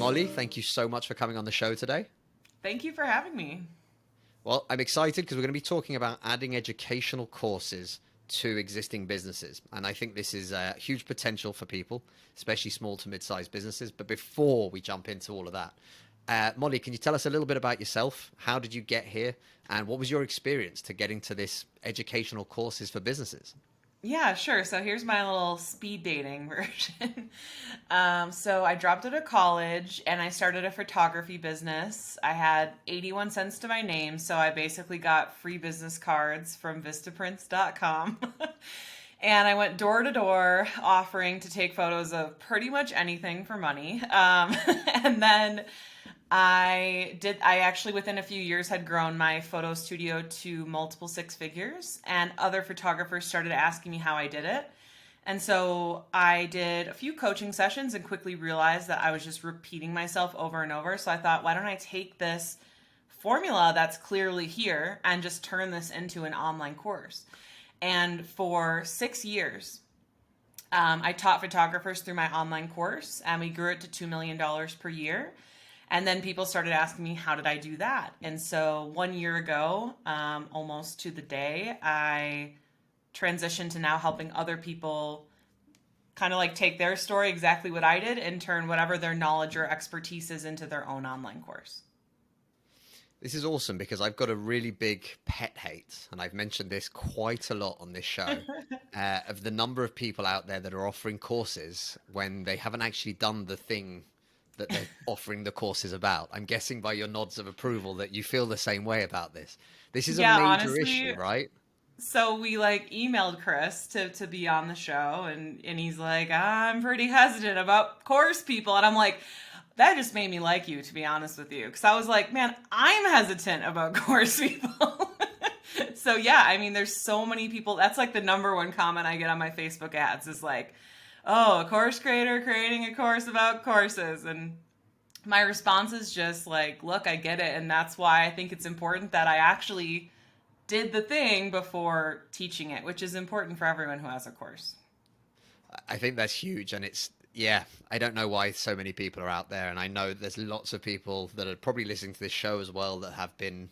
Molly, thank you so much for coming on the show today. Thank you for having me. Well, I'm excited because we're going to be talking about adding educational courses to existing businesses. And I think this is a huge potential for people, especially small to mid-sized businesses. But before we jump into all of that, Molly, can you tell us a little bit about yourself? How did you get here? And what was your experience to getting to this educational courses for businesses? Yeah, sure. So here's my little speed dating version. So I dropped out of college and I started a photography business. I had 81 cents to my name, so I basically got free business cards from Vistaprints.com. And I went door to door offering to take photos of pretty much anything for money. And then I actually within a few years had grown my photo studio to multiple six figures, and other photographers started asking me how I did it. And so I did a few coaching sessions and quickly realized that I was just repeating myself over and over. So I thought, why don't I take this formula that's clearly here and just turn this into an online course? And for 6 years, I taught photographers through my online course, and we grew it to $2 million per year. And then people started asking me, how did I do that? And so 1 year ago, almost to the day, I transitioned to now helping other people kind of like take their story, exactly what I did, and turn whatever their knowledge or expertise is into their own online course. This is awesome because I've got a really big pet hate, and I've mentioned this quite a lot on this show, of the number of people out there that are offering courses when they haven't actually done the thing that they're offering the courses about. I'm guessing by your nods of approval that you feel the same way about this. This is a Yeah, major issue, honestly. right? So we like emailed Chris to be on the show, and he's like, I'm pretty hesitant about course people. And I'm like, that just made me like you, to be honest with you. Because I was like, man, I'm hesitant about course people. So yeah, I mean, there's so many people. That's like the number one comment I get on my Facebook ads is like, oh, a course creator creating a course about courses. And my response is just like, look, I get it. And that's why I think it's important that I actually did the thing before teaching it, which is important for everyone who has a course. I think that's huge. And yeah, I don't know why so many people are out there. And I know there's lots of people that are probably listening to this show as well that have been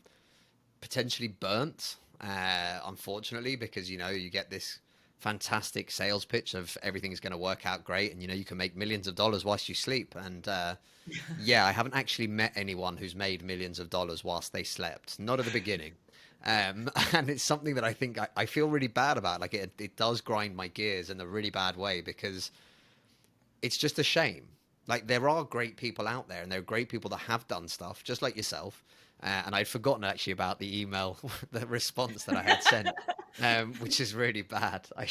potentially burnt, unfortunately, because, you get this fantastic sales pitch of everything's going to work out great and you can make millions of dollars whilst you sleep. And yeah, I haven't actually met anyone who's made millions of dollars whilst they slept, not at the beginning. And it's something that I think I feel really bad about. Like it does grind my gears in a really bad way because it's just a shame. Like there are great people out there, and there are great people that have done stuff, just like yourself. And I'd forgotten actually about the email, the response that I had sent, which is really bad. I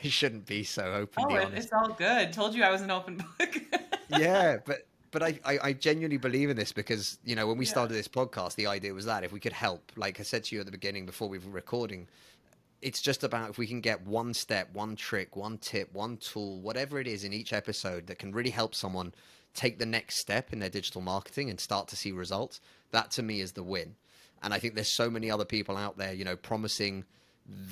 shouldn't be so Oh, openly honest. it's all good. Told you I was an open book. Yeah, but I genuinely believe in this because when we Yeah. started this podcast, the idea was that if we could help, like I said to you at the beginning before we were recording, it's just about if we can get one step, one trick, one tip, one tool, whatever it is in each episode that can really help someone take the next step in their digital marketing and start to see results, that to me is the win. And I think there's so many other people out there, promising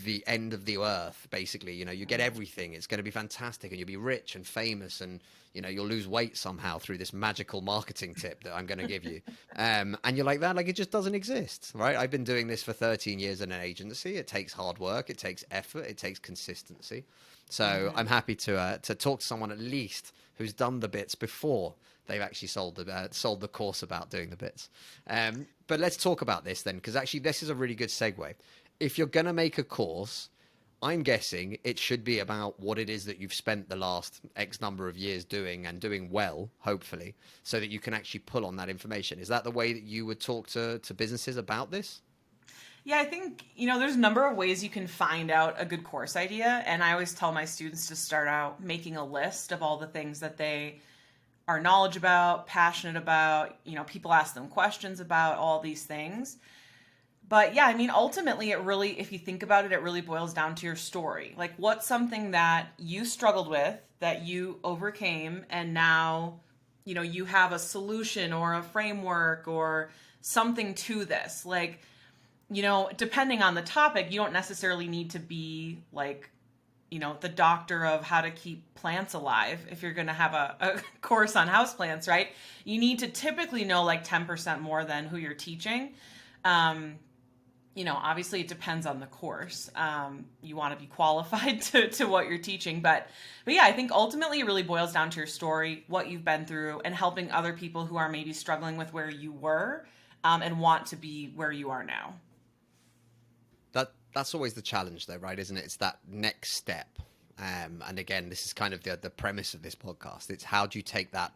the end of the earth, basically. You get everything. It's going to be fantastic and you'll be rich and famous and, you'll lose weight somehow through this magical marketing tip that I'm going to give you. And you're like that, like it just doesn't exist, right? I've been doing this for 13 years in an agency. It takes hard work. It takes effort. It takes consistency. So I'm Hmm. happy to talk to someone at least who's done the bits before they've actually sold the course about doing the bits. But let's talk about this then, because actually this is a really good segue. If you're going to make a course, I'm guessing it should be about what it is that you've spent the last X number of years doing and doing well, hopefully, so that you can actually pull on that information. Is that the way that you would talk to businesses about this? Yeah, I think, there's a number of ways you can find out a good course idea. And I always tell my students to start out making a list of all the things that they are knowledge about, passionate about, people ask them questions about all these things. But yeah, I mean, ultimately, it really, if you think about it, it really boils down to your story. Like, what's something that you struggled with, that you overcame, and now, you have a solution or a framework or something to this. Like, depending on the topic, you don't necessarily need to be like the doctor of how to keep plants alive, if you're going to have a course on houseplants, right? You need to typically know like 10% more than who you're teaching. Um, Obviously it depends on the course. You want to be qualified to what you're teaching, but yeah, I think ultimately it really boils down to your story, what you've been through, and helping other people who are maybe struggling with where you were, and want to be where you are now. That's always the challenge, though, right? Isn't it? It's that next step. And again, this is kind of the premise of this podcast. It's how do you take that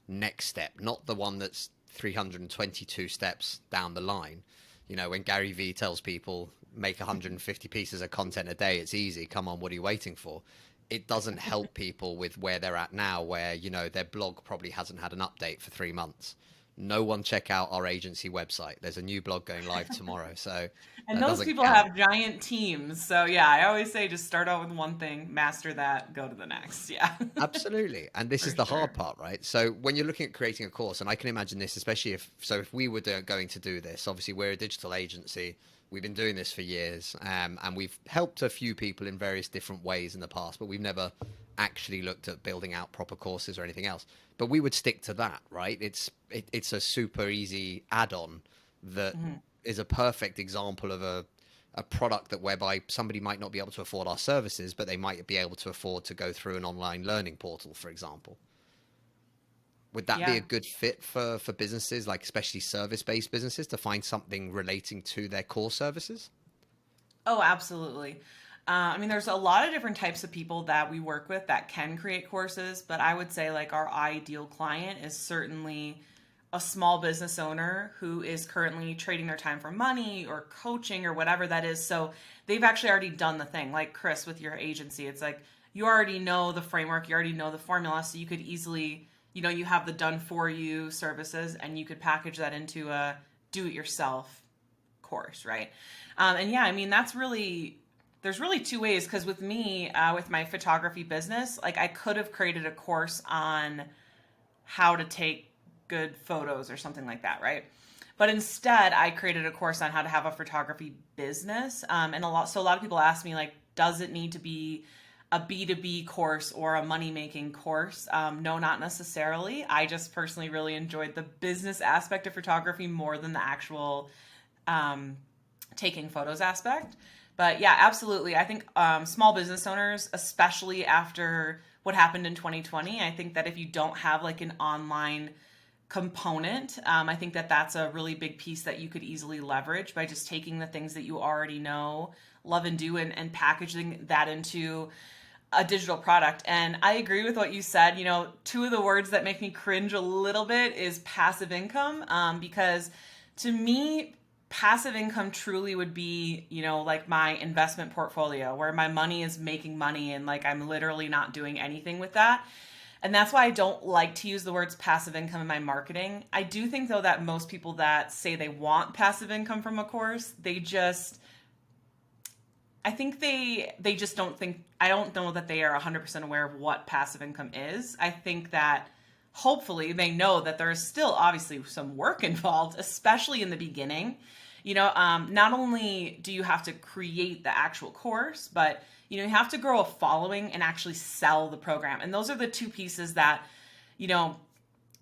next step, not the one that's 322 steps down the line. When Gary Vee tells people make 150 pieces of content a day, it's easy. Come on, what are you waiting for? It doesn't help people with where they're at now, where, their blog probably hasn't had an update for 3 months. No one check out our agency website. There's a new blog going live tomorrow. So And that those doesn't people count. have giant teams. So yeah, I always say just start out with one thing, master that, go to the next. Yeah. Absolutely. And this For is the sure. hard part, right? So when you're looking at creating a course, and I can imagine this, especially if we were going to do this, obviously we're a digital agency. We've been doing this for years, and we've helped a few people in various different ways in the past, but we've never actually looked at building out proper courses or anything else. But we would stick to that, right? It's a super easy add-on that Mhm. is a perfect example of a product that whereby somebody might not be able to afford our services, but they might be able to afford to go through an online learning portal, for example. Would that be a Yeah. good fit for businesses, like especially service-based businesses, to find something relating to their core services? Oh, absolutely. I mean, there's a lot of different types of people that we work with that can create courses, but I would say like our ideal client is certainly a small business owner who is currently trading their time for money or coaching or whatever that is. So they've actually already done the thing. Like Chris with your agency, it's like you already know the framework, you already know the formula, so you could easily, you have the done for you services and you could package that into a do it yourself course, right? And yeah, I mean, there's really two ways because with me, with my photography business, like I could have created a course on how to take good photos or something like that, right? But instead, I created a course on how to have a photography business. And a lot of people ask me, like, does it need to be a B2B course or a money making course? No, not necessarily. I just personally really enjoyed the business aspect of photography more than the actual um, taking photos aspect. But yeah, absolutely. I think small business owners, especially after what happened in 2020, I think that if you don't have like an online component, I think that that's a really big piece that you could easily leverage by just taking the things that you already know, love, and do, and packaging that into a digital product. And I agree with what you said. Two of the words that make me cringe a little bit is passive income, because to me, passive income truly would be, like my investment portfolio where my money is making money and like I'm literally not doing anything with that. And that's why I don't like to use the words passive income in my marketing. I do think though that most people that say they want passive income from a course, I think they just don't think, I don't know that they are 100% aware of what passive income is. I think that hopefully they know that there is still obviously some work involved, especially in the beginning. Not only do you have to create the actual course, but you have to grow a following and actually sell the program. And those are the two pieces that, you know,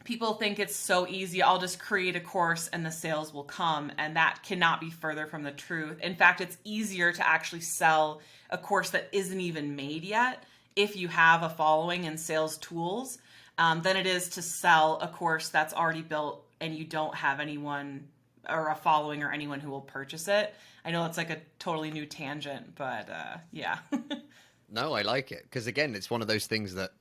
people think it's so easy. I'll just create a course and the sales will come. And that cannot be further from the truth. In fact, it's easier to actually sell a course that isn't even made yet if you have a following and sales tools, than it is to sell a course that's already built and you don't have anyone or a following or anyone who will purchase it. I know it's like a totally new tangent, but yeah. No, I like it because again, it's one of those things that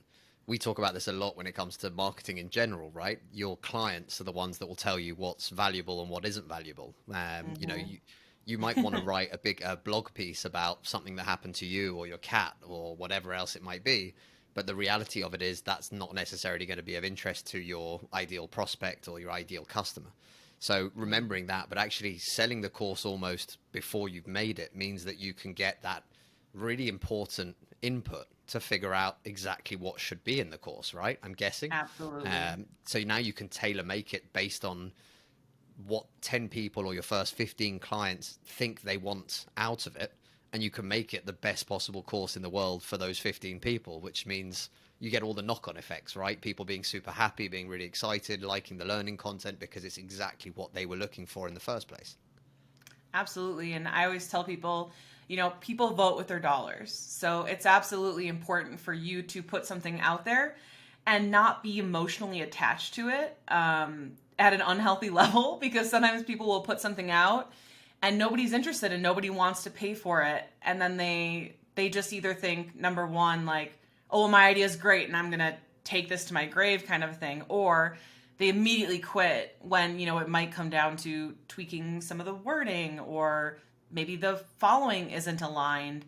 we talk about this a lot when it comes to marketing in general, right? Your clients are the ones that will tell you what's valuable and what isn't valuable. Hmm. You might want to write a big blog piece about something that happened to you or your cat or whatever else it might be. But the reality of it is that's not necessarily going to be of interest to your ideal prospect or your ideal customer. So remembering that, but actually selling the course almost before you've made it means that you can get that really important input to figure out exactly what should be in the course, right? I'm guessing. Absolutely. So now you can tailor make it based on what 10 people or your first 15 clients think they want out of it. and you can make it the best possible course in the world for those 15 people, which means you get all the knock-on effects, right? People being super happy, being really excited, liking the learning content because it's exactly what they were looking for in the first place. Absolutely. And I always tell people, people vote with their dollars. So it's absolutely important for you to put something out there and not be emotionally attached to it at an unhealthy level, because sometimes people will put something out and nobody's interested and nobody wants to pay for it. And then they just either think, number one, like, oh, well, my idea is great and I'm going to take this to my grave kind of thing. Or they immediately quit when, it might come down to tweaking some of the wording, or maybe the following isn't aligned.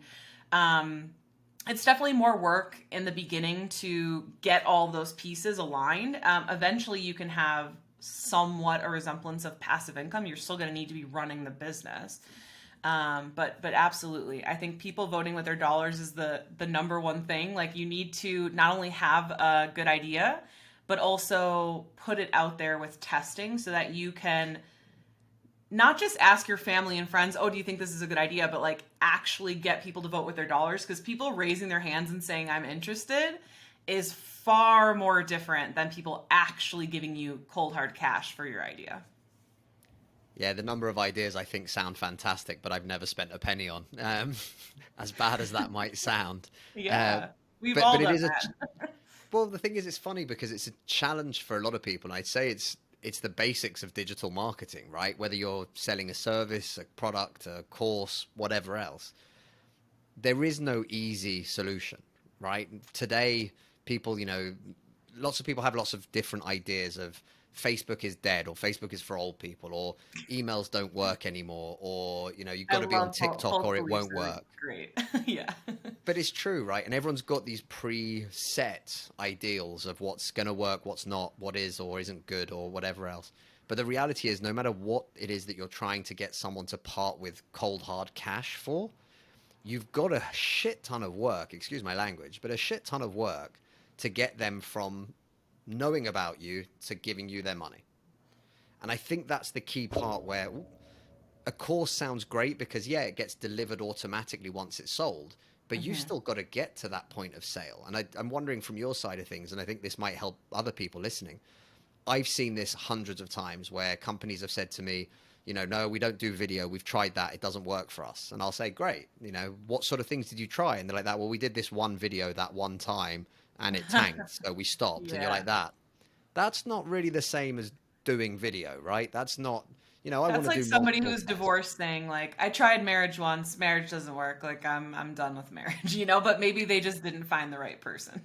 It's definitely more work in the beginning to get all those pieces aligned. Eventually you can have somewhat a resemblance of passive income. You're still going to need to be running the business. But absolutely, I think people voting with their dollars is the number one thing. Like, you need to not only have a good idea, but also put it out there with testing so that you can not just ask your family and friends, oh, do you think this is a good idea? But like actually get people to vote with their dollars, because people raising their hands and saying, I'm interested, is far more different than people actually giving you cold hard cash for your idea. Yeah, the number of ideas I think sound fantastic, but I've never spent a penny on. As bad as that might sound. Uh, Yeah, we've but all it done is that. well, the thing is, it's funny because it's a challenge for a lot of people. And I'd say it's the basics of digital marketing, right? Whether you're selling a service, a product, a course, whatever else, there is no easy solution, right? Today, people, lots of people have lots of different ideas of Facebook is dead, or Facebook is for old people, or emails don't work anymore, or, you've I got to be on love TikTok or Pulse it won't Releaser. work. Great. Yeah. But it's true, right? And everyone's got these preset ideals of what's going to work, what's not, what is or isn't good, or whatever else. But the reality is, no matter what it is that you're trying to get someone to part with cold hard cash for, you've got a shit ton of work, excuse my language, but a shit ton of work to get them from knowing about you to giving you their money. And I think that's the key part where a course sounds great because, yeah, it gets delivered automatically once it's sold, but you Hmm. still got to get to that point of sale. And I'm wondering from your side of things, and I think this might help other people listening. I've seen this hundreds of times where companies have said to me, no, we don't do video. We've tried that. It doesn't work for us. And I'll say, great. What sort of things did you try? And they're like that. Well, we did this one video that one time and it tanked. So we stopped. And you're Yeah. like that. That's not really the same as doing video, right? That's not, I want That's to like do somebody multiple who's tests. divorced saying like, I tried marriage once, marriage doesn't work. Like, I'm done with marriage, but maybe they just didn't find the right person.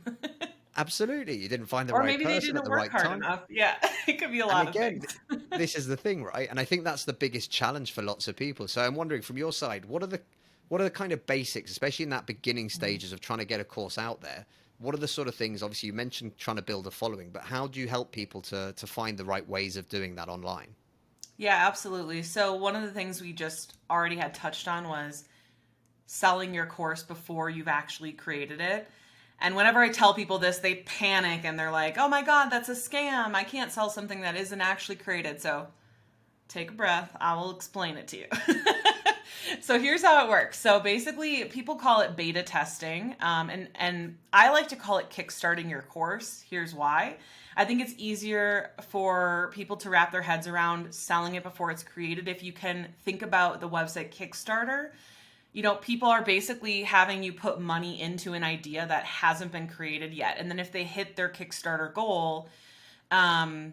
Absolutely. You didn't find the Or right maybe they person at didn't the work right hard time. enough. Yeah. It could be a And lot of again, things. this is the thing, right? And I think that's the biggest challenge for lots of people. So I'm wondering from your side, what are the kind of basics, especially in that beginning stages of trying to get a course out there? What are the sort of things? Obviously, you mentioned trying to build a following, but how do you help people to find the right ways of doing that online? Yeah, absolutely. So one of the things we just already had touched on was selling your course before you've actually created it. And whenever I tell people this, they panic and they're like, oh my God, that's a scam. I can't sell something that isn't actually created. So take a breath. I will explain it to you. So here's how it works. So basically, people call it beta testing, and I like to call it kickstarting your course. Here's why. I think it's easier for people to wrap their heads around selling it before it's created if you can think about the website Kickstarter. People are basically having you put money into an idea that hasn't been created yet, and then if they hit their Kickstarter goal, um,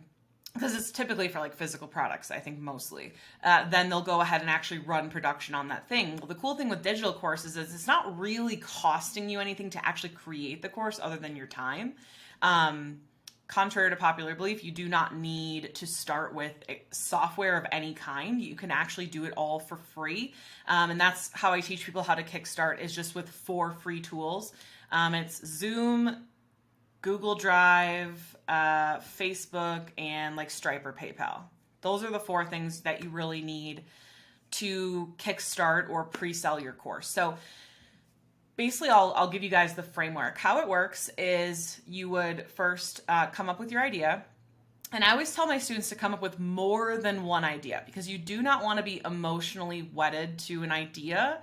because it's typically for like physical products, I think mostly, then they'll go ahead and actually run production on that thing. Well, the cool thing with digital courses is it's not really costing you anything to actually create the course other than your time. Um, Contrary to popular belief, you do not need to start with software of any kind. You can actually do it all for free. And that's how I teach people how to kickstart, is just with 4 free tools. It's Zoom, Google Drive, Facebook, and like Stripe or PayPal. Those are the 4 things that you really need to kickstart or pre-sell your course. So basically, I'll give you guys the framework. How it works is you would first come up with your idea. And I always tell my students to come up with more than one idea, because you do not want to be emotionally wedded to an idea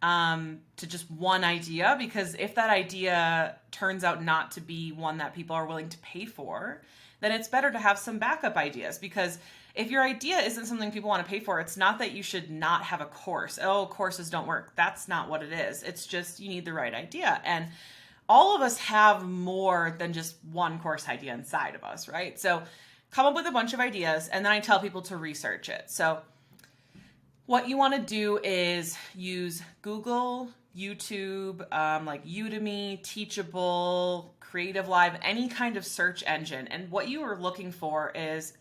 to just one idea, because if that idea turns out not to be one that people are willing to pay for, then it's better to have some backup ideas. Because if your idea isn't something people want to pay for, it's not that you should not have a course. Oh, courses don't work. That's not what it is. It's just you need the right idea. And all of us have more than just one course idea inside of us, right? So come up with a bunch of ideas, and then I tell people to research it. So what you want to do is use Google, YouTube, like Udemy, Teachable, Creative Live, any kind of search engine. And what you are looking for is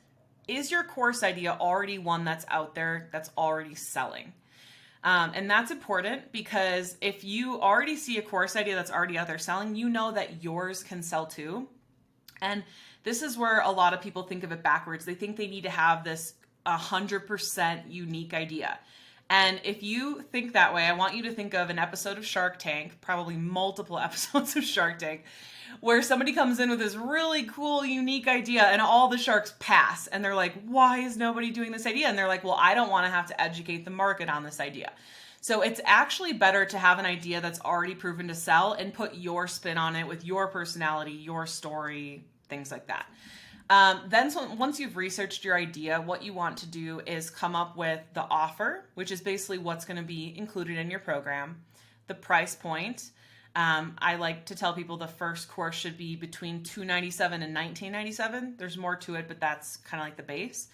your course idea already one that's out there, that's already selling? And that's important, because if you already see a course idea that's already out there selling, you know that yours can sell too. And this is where a lot of people think of it backwards. They think they need to have this 100% unique idea. And if you think that way, I want you to think of an episode of Shark Tank, probably multiple episodes of Shark Tank, where somebody comes in with this really cool, unique idea and all the sharks pass. And they're like, why is nobody doing this idea? And they're like, well, I don't want to have to educate the market on this idea. So it's actually better to have an idea that's already proven to sell and put your spin on it with your personality, your story, things like that. Once you've researched your idea, what you want to do is come up with the offer, which is basically what's going to be included in your program, the price point. I like to tell people the first course should be between $297 and $1997. There's more to it, but that's kind of like the base.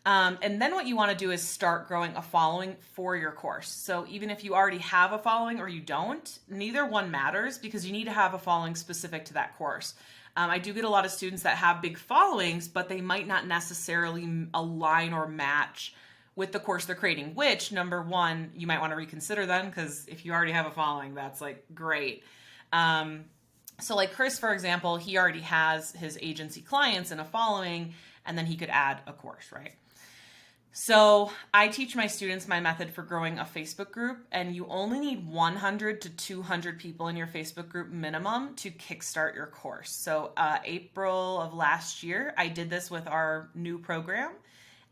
And then what you want to do is start growing a following for your course. So even if you already have a following or you don't, neither one matters, because you need to have a following specific to that course. I do get a lot of students that have big followings, but they might not necessarily align or match with the course they're creating, which, number one, you might want to reconsider then, because if you already have a following, that's like great. So like Chris, for example, he already has his agency clients and a following, and then he could add a course, right? So I teach my students my method for growing a Facebook group, and you only need 100 to 200 people in your Facebook group minimum to kickstart your course. So April of last year, I did this with our new program,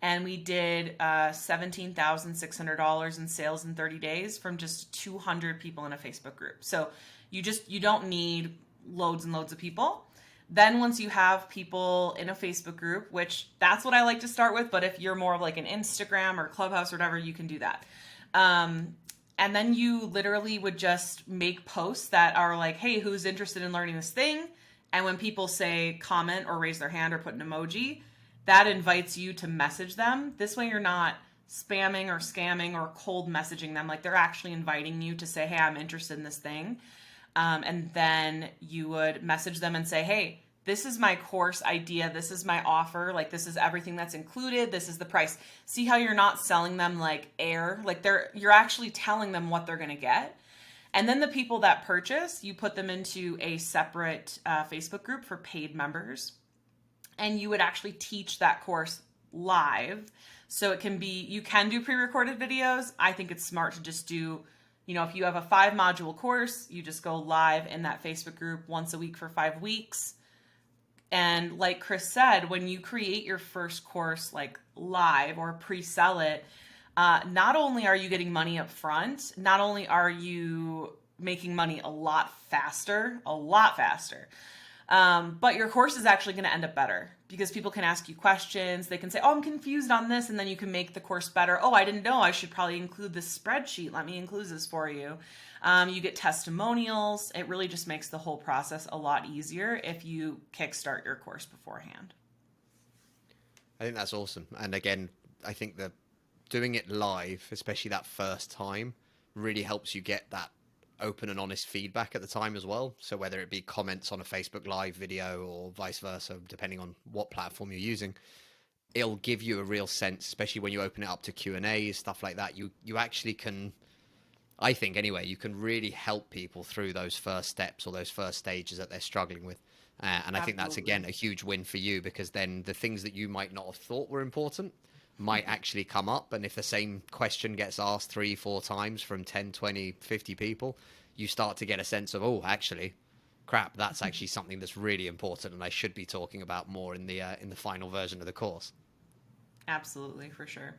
and we did $17,600 in sales in 30 days from just 200 people in a Facebook group. So you don't need loads and loads of people. Then once you have people in a Facebook group, which that's what I like to start with, but if you're more of like an Instagram or Clubhouse or whatever, you can do that. And then you literally would just make posts that are like, hey, who's interested in learning this thing? And when people say comment or raise their hand or put an emoji, that invites you to message them. This way you're not spamming or scamming or cold messaging them. Like, they're actually inviting you to say, hey, I'm interested in this thing. And then you would message them and say, hey, this is my course idea. This is my offer. Like, this is everything that's included. This is the price. See how you're not selling them like air? Like, you're actually telling them what they're going to get. And then the people that purchase, you put them into a separate Facebook group for paid members. And you would actually teach that course live. So you can do pre-recorded videos. I think it's smart to just do, if you have a 5-module course, you just go live in that Facebook group once a week for 5 weeks. And like Chris said, when you create your first course like live or pre-sell it, not only are you getting money up front, not only are you making money a lot faster, but your course is actually going to end up better, because people can ask you questions. They can say, oh, I'm confused on this. And then you can make the course better. Oh, I didn't know I should probably include this spreadsheet. Let me include this for you. You get testimonials. It really just makes the whole process a lot easier if you kickstart your course beforehand. I think that's awesome. And again, I think that doing it live, especially that first time, really helps you get that open and honest feedback at the time as well. So whether it be comments on a Facebook Live video or vice versa, depending on what platform you're using, it'll give you a real sense, especially when you open it up to Q&As, stuff like that. You actually can, I think anyway, you can really help people through those first steps or those first stages that they're struggling with. And I think that's, again, a huge win for you, because then the things that you might not have thought were important might actually come up. And if the same question gets asked 3-4 times from 10, 20, 50 people, you start to get a sense of, oh, actually, crap, that's actually something that's really important and I should be talking about more in the final version of the course. Absolutely, for sure.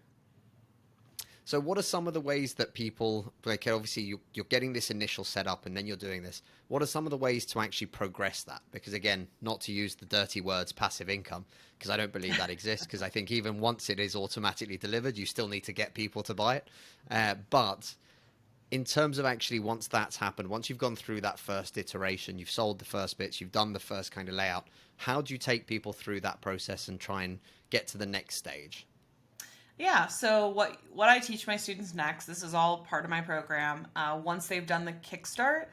So what are some of the ways that people, like obviously you're getting this initial setup and then you're doing this. What are some of the ways to actually progress that? Because again, not to use the dirty words passive income, because I don't believe that exists, because I think even once it is automatically delivered, you still need to get people to buy it. But in terms of actually once that's happened, once you've gone through that first iteration, you've sold the first bits, you've done the first kind of layout, how do you take people through that process and try and get to the next stage? Yeah, so what I teach my students next, this is all part of my program. Once they've done the Kickstart,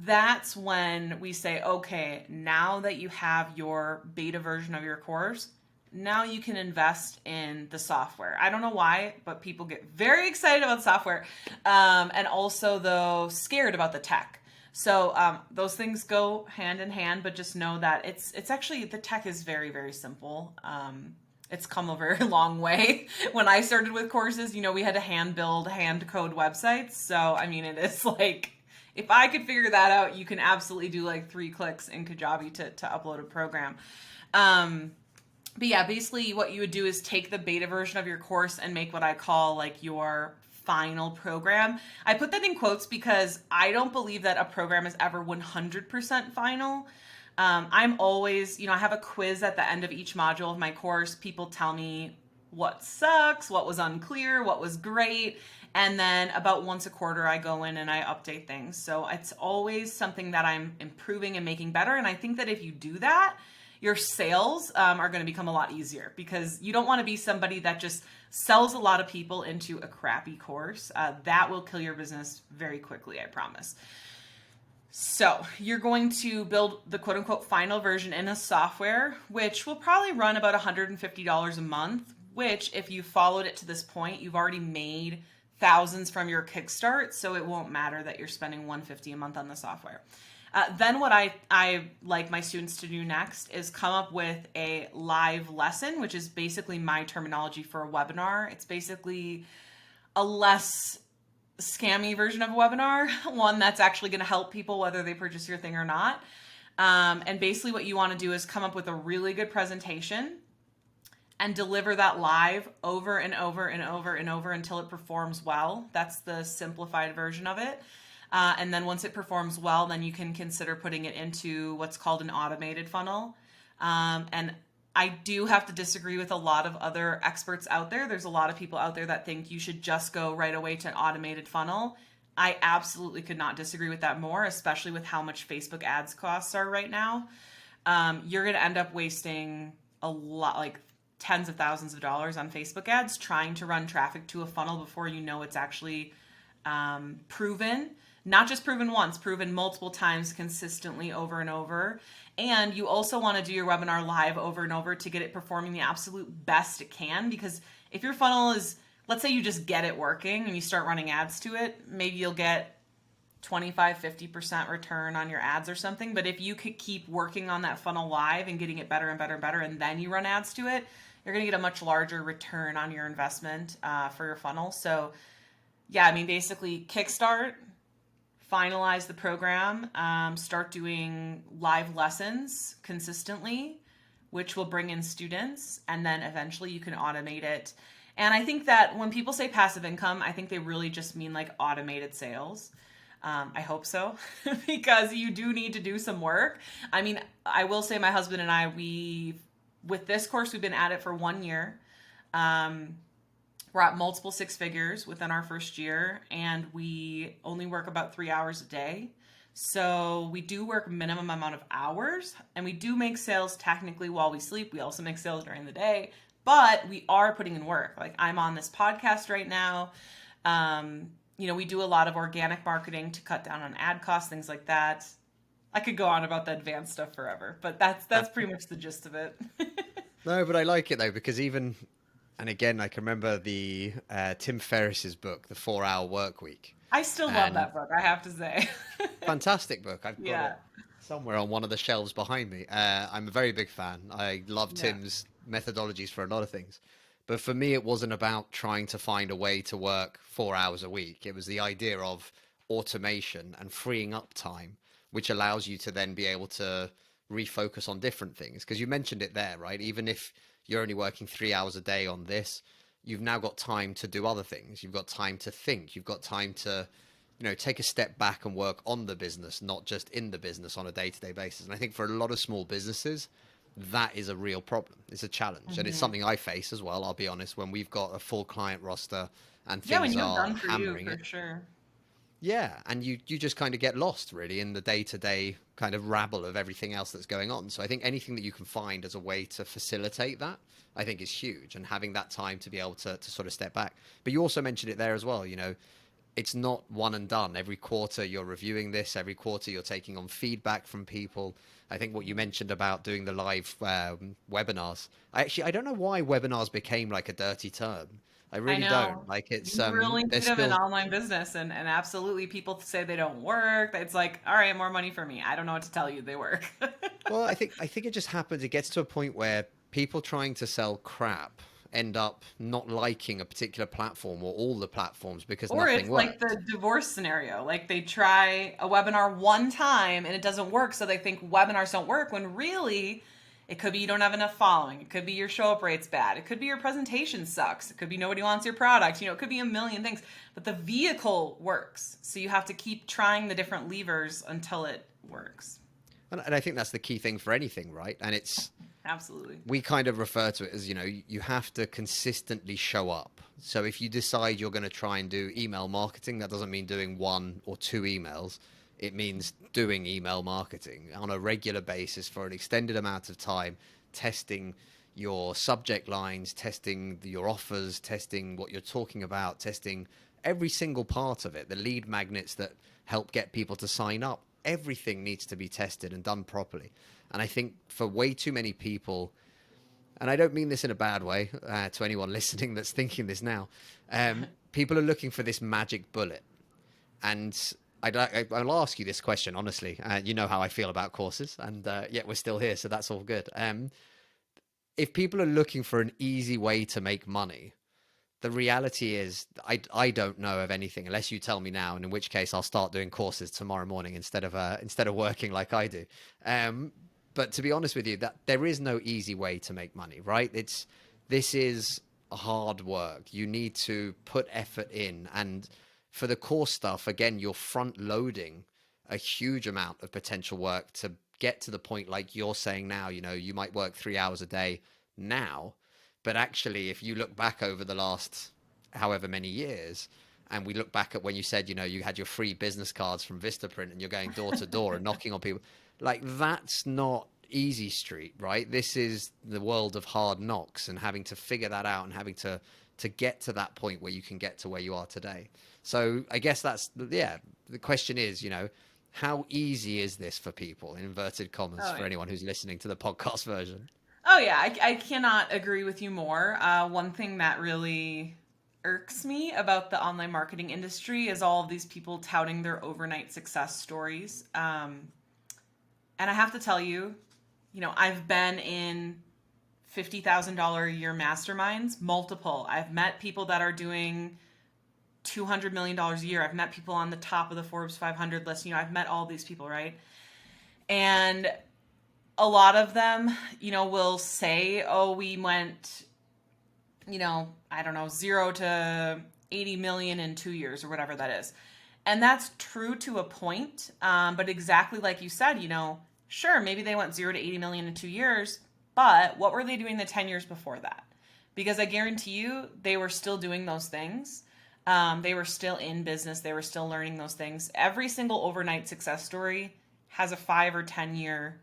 that's when we say, okay, now that you have your beta version of your course, now you can invest in the software. I don't know why, but people get very excited about software, and also though scared about the tech. So those things go hand in hand, but just know that it's actually, the tech is very, very simple. It's come a very long way. When I started with courses, we had to hand build, hand code websites. So I mean, it is like, if I could figure that out, you can absolutely do like 3 clicks in Kajabi to upload a program. But yeah, basically what you would do is take the beta version of your course and make what I call like your final program. I put that in quotes because I don't believe that a program is ever 100% final. I'm always, I have a quiz at the end of each module of my course. People tell me what sucks, what was unclear, what was great. And then about once a quarter, I go in and I update things. So it's always something that I'm improving and making better. And I think that if you do that, your sales are going to become a lot easier, because you don't want to be somebody that just sells a lot of people into a crappy course. That will kill your business very quickly, I promise. So you're going to build the quote unquote final version in a software, which will probably run about $150 a month, which if you followed it to this point, you've already made thousands from your Kickstart. So it won't matter that you're spending $150 a month on the software. Then what I like my students to do next is come up with a live lesson, which is basically my terminology for a webinar. It's basically a less scammy version of a webinar, one that's actually going to help people whether they purchase your thing or not. And basically what you want to do is come up with a really good presentation and deliver that live over and over and over and over until it performs well. That's the simplified version of it. And then once it performs well, then you can consider putting it into what's called an automated funnel. And I do have to disagree with a lot of other experts out there. There's a lot of people out there that think you should just go right away to an automated funnel. I absolutely could not disagree with that more, especially with how much Facebook ads costs are right now. You're going to end up wasting a lot, like tens of thousands of dollars on Facebook ads trying to run traffic to a funnel before you know it's actually proven. Not just proven once, proven multiple times consistently over and over. And you also want to do your webinar live over and over to get it performing the absolute best it can. Because if your funnel is, let's say you just get it working and you start running ads to it, maybe you'll get 25, 50% return on your ads or something. But if you could keep working on that funnel live and getting it better and better and better, and then you run ads to it, you're going to get a much larger return on your investment for your funnel. So yeah, I mean, basically Kickstart, finalize the program, start doing live lessons consistently, which will bring in students, and then eventually you can automate it. And I think that when people say passive income, I think they really just mean like automated sales. I hope so, because you do need to do some work. I mean, I will say my husband and I, with this course, we've been at it for 1 year. We're at multiple 6 figures within our first year, and we only work about 3 hours a day. So we do work minimum amount of hours, and we do make sales technically while we sleep. We also make sales during the day, but we are putting in work. Like I'm on this podcast right now. We do a lot of organic marketing to cut down on ad costs, things like that. I could go on about the advanced stuff forever, but that's pretty much the gist of it. No, but I like it though, because even, and again, I can remember the Tim Ferriss's book, The 4-Hour Work Week. I still love that book, I have to say. Fantastic book. I've got it somewhere on one of the shelves behind me. I'm a very big fan. I love Tim's methodologies for a lot of things. But for me, it wasn't about trying to find a way to work 4 hours a week. It was the idea of automation and freeing up time, which allows you to then be able to refocus on different things. Because you mentioned it there, right? Even if you're only working 3 hours a day on this, you've now got time to do other things. You've got time to think. You've got time to, take a step back and work on the business, not just in the business on a day-to-day basis. And I think for a lot of small businesses, that is a real problem. It's a challenge, and it's Hmm. something I face as well. I'll be honest, when we've got a full client roster and Yeah, when things you have are done for you, hammering for it. sure. Yeah, and you just kind of get lost really in the day-to-day kind of rabble of everything else that's going on. So I think anything that you can find as a way to facilitate that, I think is huge, and having that time to be able to sort of step back. But you also mentioned it there as well, it's not one and done. Every quarter you're reviewing this, every quarter you're taking on feedback from people. I think what you mentioned about doing the live webinars. I don't know why webinars became like a dirty term. I I really don't. know. Like it's You really there's need them in still. online business, and absolutely people say they don't work. It's like, all right, more money for me. I don't know what to tell you. They work. Well, I think it just happens. It gets to a point where people trying to sell crap end up not liking a particular platform or all the platforms because Or nothing it's like works. the divorce scenario. Like they try a webinar one time and it doesn't work, so they think webinars don't work when really it could be you don't have enough following. It could be your show up rate's bad. It could be your presentation sucks. It could be nobody wants your product. It could be a million things. But the vehicle works. So you have to keep trying the different levers until it works. And I think that's the key thing for anything, right? And Absolutely. we kind of refer to it as, you have to consistently show up. So if you decide you're going to try and do email marketing, that doesn't mean doing one or two emails. It means doing email marketing on a regular basis for an extended amount of time, testing your subject lines, testing your offers, testing what you're talking about, testing every single part of it, the lead magnets that help get people to sign up. Everything needs to be tested and done properly. And I think for way too many people, and I don't mean this in a bad way to anyone listening that's thinking this now, people are looking for this magic bullet. And I'll ask you this question honestly. You know how I feel about courses, and yet we're still here, so that's all good. If people are looking for an easy way to make money, the reality is I don't know of anything unless you tell me now, and in which case I'll start doing courses tomorrow morning instead of working like I do. Um, but to be honest with you, that there is no easy way to make money, right? This is hard work. You need to put effort in, and for the core stuff, again, you're front loading a huge amount of potential work to get to the point like you're saying now. You might work 3 hours a day now, but actually, if you look back over the last however many years, and we look back at when you said, you had your free business cards from Vistaprint and you're going door to door and knocking on people, like that's not easy street, right? This is the world of hard knocks and having to figure that out and having to get to that point where you can get to where you are today. So I guess yeah, the question is, how easy is this for people, in inverted commas, Oh for yeah. anyone who's listening to the podcast version? Oh yeah, I cannot agree with you more. One thing that really irks me about the online marketing industry is all of these people touting their overnight success stories. And I have to tell you, I've been in $50,000 a year masterminds, multiple. I've met people that are doing $200 million a year. I've met people on the top of the Forbes 500 list. I've met all these people, right? And a lot of them, will say, oh, we went, I don't know, 0 to 80 million in 2 years or whatever that is. And that's true to a point. But exactly like you said, sure, maybe they went 0 to 80 million in 2 years, but what were they doing the 10 years before that? Because I guarantee you they were still doing those things. They were still in business. They were still learning those things. Every single overnight success story has a 5 or 10 year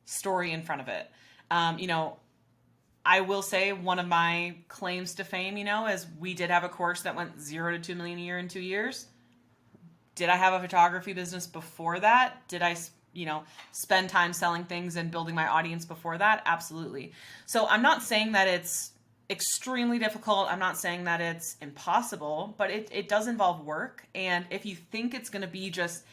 story in front of it. I will say one of my claims to fame, is we did have a course that went 0 to 2 million a year in 2 years. Did I have a photography business before that? Did I, spend time selling things and building my audience before that? Absolutely. So I'm not saying that it's extremely difficult. I'm not saying that it's impossible, but it does involve work. And if you think it's going to be just,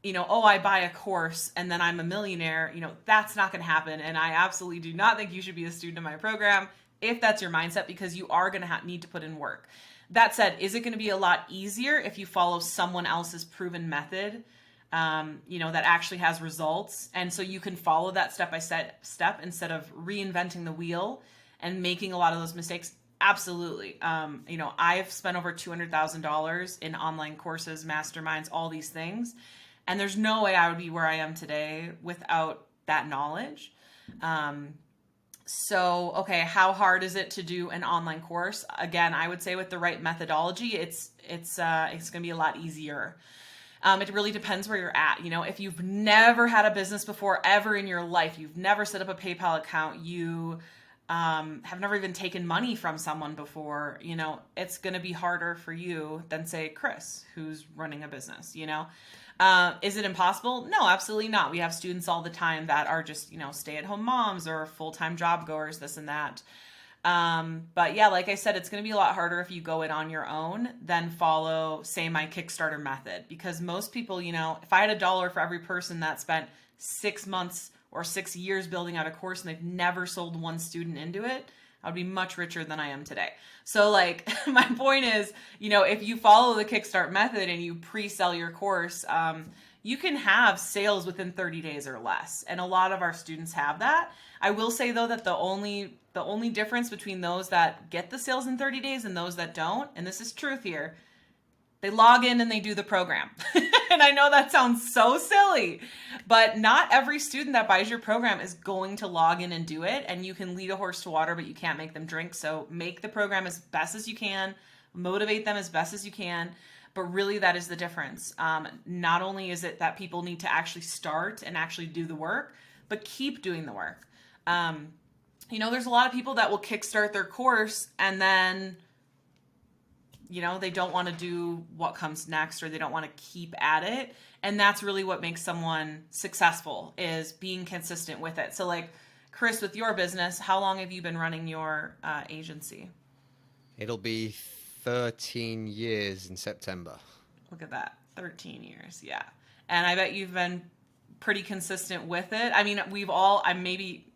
oh, I buy a course and then I'm a millionaire, that's not going to happen. And I absolutely do not think you should be a student of my program if that's your mindset, because you are going to need to put in work. That said, is it going to be a lot easier if you follow someone else's proven method, that actually has results? And so you can follow that step by step instead of reinventing the wheel and making a lot of those mistakes? Absolutely. I've spent over $200,000 in online courses, masterminds, all these things. And there's no way I would be where I am today without that knowledge. Um, so, okay, how hard is it to do an online course? Again, I would say with the right methodology, it's going to be a lot easier. It really depends where you're at. If you've never had a business before ever in your life, you've never set up a PayPal account, you have never even taken money from someone before, it's going to be harder for you than, say, Chris, who's running a business. Is it impossible? No, absolutely not. We have students all the time that are just, stay-at-home moms or full-time job goers, this and that. But yeah, like I said, it's going to be a lot harder if you go it on your own than follow, say, my Kickstarter method. Because most people, if I had $1 for every person that spent 6 months or 6 years building out a course and they've never sold one student into it, I would be much richer than I am today. So like my point is, if you follow the Kickstart method and you pre-sell your course, you can have sales within 30 days or less. And a lot of our students have that. I will say though that the only difference between those that get the sales in 30 days and those that don't, and this is truth here, they log in and they do the program. And I know that sounds so silly, but not every student that buys your program is going to log in and do it. And you can lead a horse to water, but you can't make them drink. So make the program as best as you can, motivate them as best as you can. But really, that is the difference. Not only is it that people need to actually start and actually do the work, but keep doing the work. There's a lot of people that will kickstart their course and then they don't want to do what comes next, or they don't want to keep at it. And that's really what makes someone successful, is being consistent with it. So like Chris, with your business, how long have you been running your agency? It'll be 13 years in September. Look at that. 13 years. Yeah. And I bet you've been pretty consistent with it. I mean,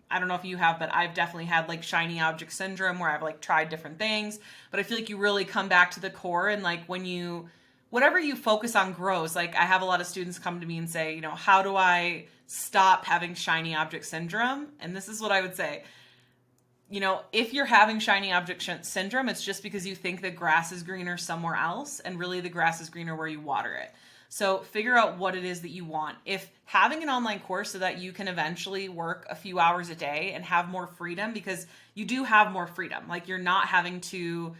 I don't know if you have, but I've definitely had like shiny object syndrome where I've like tried different things, but I feel like you really come back to the core, and like whatever you focus on grows. Like I have a lot of students come to me and say, how do I stop having shiny object syndrome? And this is what I would say. If you're having shiny object syndrome, it's just because you think the grass is greener somewhere else, and really the grass is greener where you water it. So figure out what it is that you want. If having an online course so that you can eventually work a few hours a day and have more freedom, because you do have more freedom. Like you're not having to,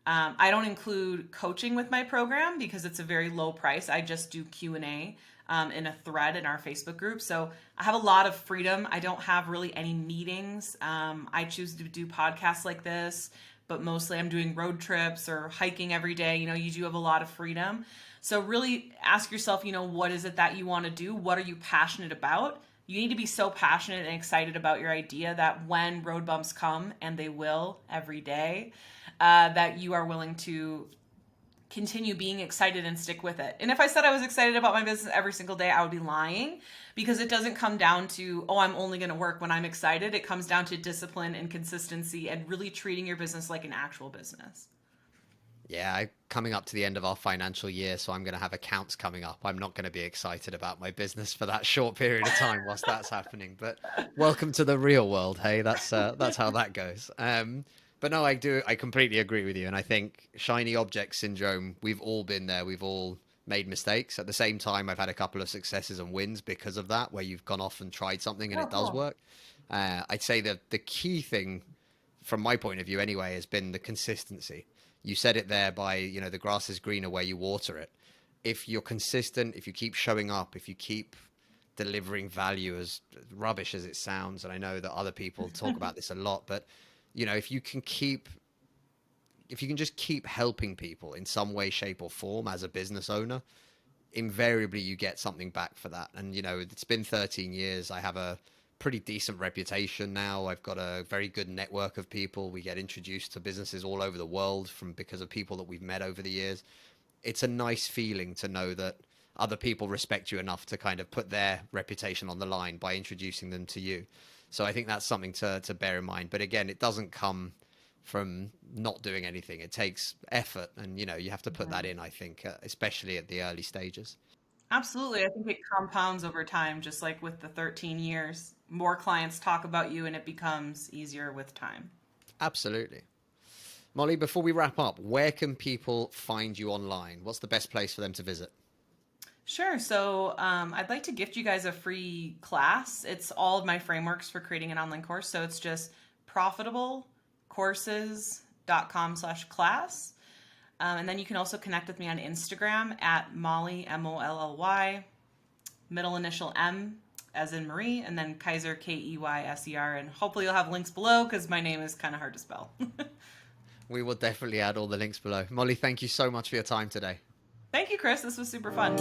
I don't include coaching with my program because it's a very low price. I just do Q&A in a thread in our Facebook group. So I have a lot of freedom. I don't have really any meetings. I choose to do podcasts like this, but mostly I'm doing road trips or hiking every day. You do have a lot of freedom. So really ask yourself, what is it that you want to do? What are you passionate about? You need to be so passionate and excited about your idea that when road bumps come, and they will every day, that you are willing to continue being excited and stick with it. And if I said I was excited about my business every single day, I would be lying, because it doesn't come down to, I'm only going to work when I'm excited. It comes down to discipline and consistency and really treating your business like an actual business. Yeah, coming up to the end of our financial year, so I'm going to have accounts coming up. I'm not going to be excited about my business for that short period of time whilst that's happening. But welcome to the real world. Hey, that's how that goes. But no, I completely agree with you. And I think shiny object syndrome, we've all been there. We've all made mistakes. At the same time, I've had a couple of successes and wins because of that, where you've gone off and tried something and it does work. I'd say that the key thing, from my point of view anyway, has been the consistency. You said it there by, the grass is greener where you water it. If you're consistent, if you keep showing up, if you keep delivering value, as rubbish as it sounds, and I know that other people talk about this a lot, but, if you can just keep helping people in some way, shape or form as a business owner, invariably you get something back for that. And, it's been 13 years. I have a pretty decent reputation now. I've got a very good network of people. We get introduced to businesses all over the world because of people that we've met over the years. It's a nice feeling to know that other people respect you enough to kind of put their reputation on the line by introducing them to you. So I think that's something to bear in mind. But again, it doesn't come from not doing anything. It takes effort, and you have to put that in, I think, especially at the early stages. Absolutely. I think it compounds over time, just like with the 13 years. More clients talk about you and it becomes easier with time. Absolutely. Molly, before we wrap up, where can people find you online? What's the best place for them to visit? Sure. So I'd like to gift you guys a free class. It's all of my frameworks for creating an online course. So it's just profitablecourses.com/class. And then you can also connect with me on Instagram at Molly, Molly, middle initial M as in Marie, and then Keyser, Keyser. And hopefully you'll have links below because my name is kind of hard to spell. We will definitely add all the links below. Molly, thank you so much for your time today. Thank you, Chris. This was super fun.